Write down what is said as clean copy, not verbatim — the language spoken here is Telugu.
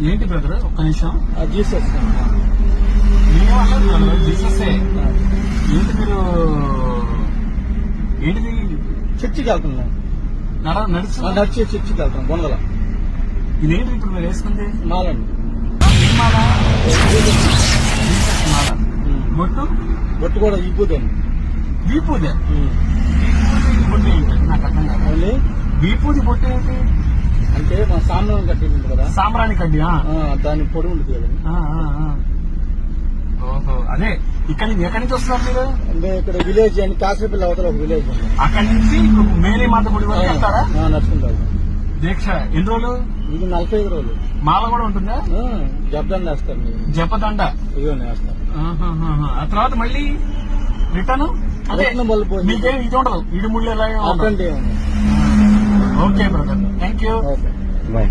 ఏంటి బ్రదర్ ఒక్క నిమిషం. జీసస్ జీసస్ ఏంటి మీరు ఏంటిది చర్చికి వెళ్తున్నాం. నడిచి చర్చికి వెళ్తాం. బొందల ఇదేంటి ఇప్పుడు మీరు వేసుకుంది మాలండి. మాల మాల బొట్టు బొట్టు కూడా ఈ పూజ అండి. వీపూది బొట్టు ఏంటి నాకు అర్థం కాదు. వీపూది బొట్టు ఏంటి అంటే మా సాంబ్రాణి కడ్డీ ఉంది కదా, సాంబ్రాణి కడ్డీ దాని పొడి ఉంటుంది కదండి. ఓహో అదే ఎక్కడి నుంచి వస్తున్నారు మీరు? అంటే ఇక్కడ విలేజ్ అని కాసరపల్లి అవతల ఒక విలేజ్ ఉంది. అక్కడి నుంచి మేరీ మాత గుడి వరకు వెళ్తారా? నడుచుకుంటారు. దీక్ష ఎన్ని రోజులు? ఇది 45 రోజులు. మాల కూడా ఉంటుందా? జపదండ వేస్తారు. జపదండ ఇదిగో వేస్తారు. ఆ తర్వాత మళ్ళీ రిటర్న్ మీకేం ఇది ఉండదు, ఇడి ముళ్ళు ఎలా? Okay okay brother, thank you. Bye.